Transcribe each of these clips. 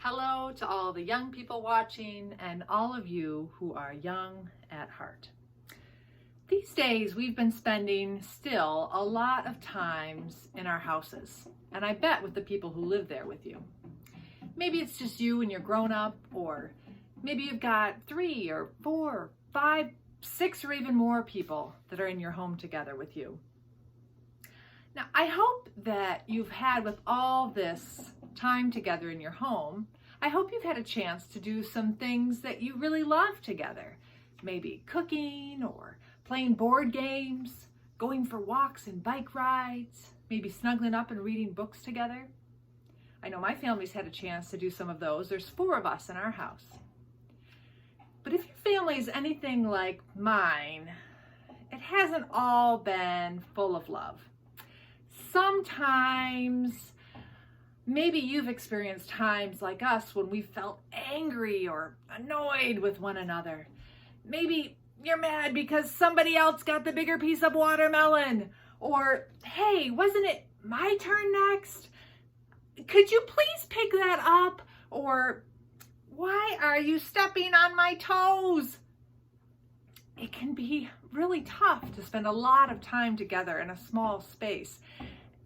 Hello to all the young people watching and all of you who are young at heart. These days we've been spending still a lot of times in our houses, and I bet with the people who live there with you. Maybe it's just you and your grown-up, or maybe you've got 3 or 4, 5, 6 or even more people that are in your home together with you. Now, I hope that you've had, with all this time together in your home, I hope you've had a chance to do some things that you really love together. Maybe cooking or playing board games, going for walks and bike rides, maybe snuggling up and reading books together. I know my family's had a chance to do some of those. There's 4 of us in our house. But if your family is anything like mine, it hasn't all been full of love. Sometimes, maybe you've experienced times like us when we felt angry or annoyed with one another. Maybe you're mad because somebody else got the bigger piece of watermelon. Or, hey, wasn't it my turn next? Could you please pick that up? Or, why are you stepping on my toes? It can be really tough to spend a lot of time together in a small space.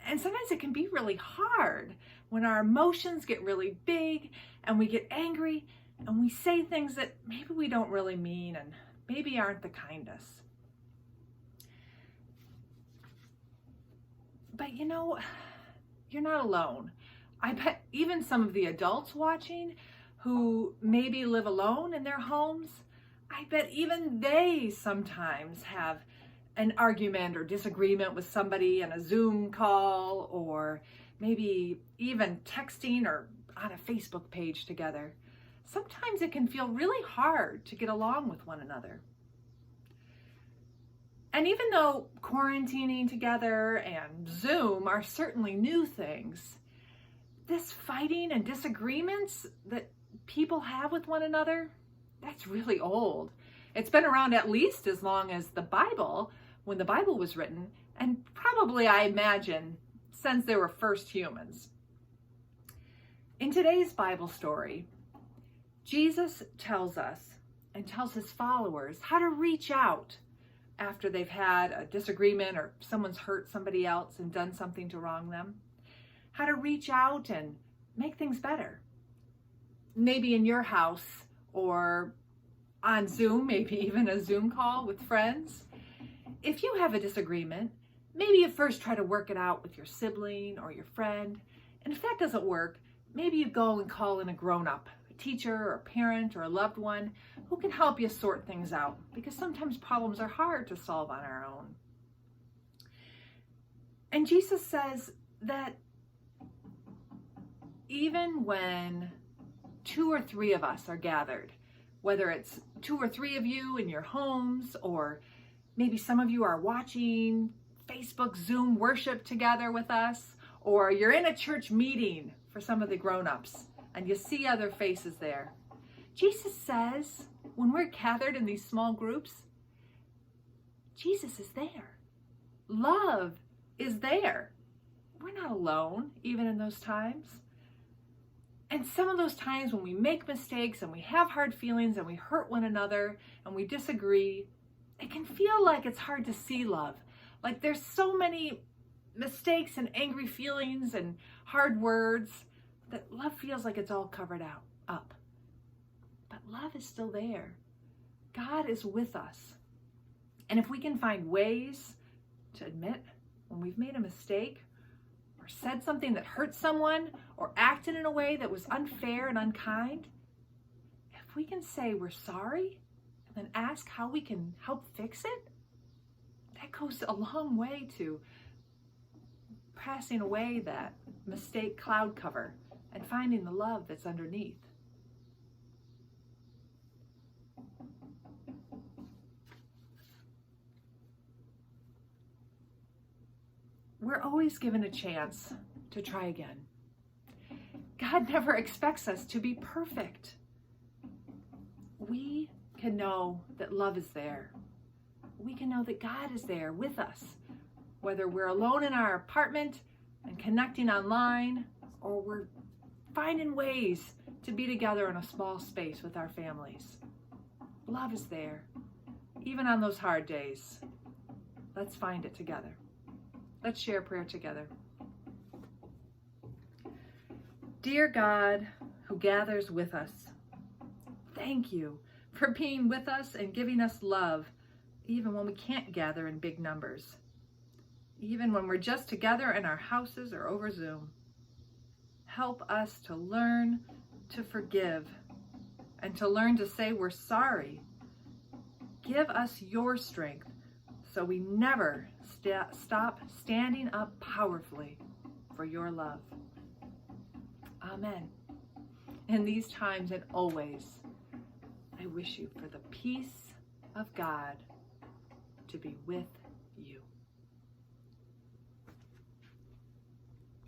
And sometimes it can be really hard when our emotions get really big and we get angry and we say things that maybe we don't really mean and maybe aren't the kindest. But you know, you're not alone. I bet even some of the adults watching who maybe live alone in their homes, I bet even they sometimes have an argument or disagreement with somebody in a Zoom call, or maybe even texting or on a Facebook page together. Sometimes it can feel really hard to get along with one another. And even though quarantining together and Zoom are certainly new things, this fighting and disagreements that people have with one another, that's really old. It's been around at least as long as the Bible, when the Bible was written, and probably, I imagine, since there were first humans. In today's Bible story, Jesus tells us and tells his followers how to reach out after they've had a disagreement or someone's hurt somebody else and done something to wrong them. How to reach out and make things better. Maybe in your house or on Zoom, maybe even a Zoom call with friends. If you have a disagreement, maybe you first try to work it out with your sibling or your friend. And if that doesn't work, maybe you go and call in a grown-up, a teacher or a parent or a loved one who can help you sort things out, because sometimes problems are hard to solve on our own. And Jesus says that even when 2 or 3 of us are gathered, whether it's 2 or 3 of you in your homes, or maybe some of you are watching Facebook Zoom worship together with us, or you're in a church meeting for some of the grown-ups and you see other faces there. Jesus says when we're gathered in these small groups, Jesus is there. Love is there. We're not alone, even in those times. And some of those times when we make mistakes and we have hard feelings and we hurt one another and we disagree, it can feel like it's hard to see love. Like there's so many mistakes and angry feelings and hard words that love feels like it's all covered up. But love is still there. God is with us. And if we can find ways to admit when we've made a mistake, or said something that hurt someone, or acted in a way that was unfair and unkind, if we can say we're sorry and then ask how we can help fix it, that goes a long way to passing away that mistake cloud cover and finding the love that's underneath. We're always given a chance to try again. God never expects us to be perfect. We can know that love is there. We can know that God is there with us, whether we're alone in our apartment and connecting online, or we're finding ways to be together in a small space with our families. Love is there, even on those hard days. Let's find it together. Let's share prayer together. Dear God, who gathers with us, thank you for being with us and giving us love, even when we can't gather in big numbers, even when we're just together in our houses or over Zoom. Help us to learn to forgive and to learn to say we're sorry. Give us your strength so we never stop standing up powerfully for your love. Amen. In these times and always, I wish you for the peace of God to be with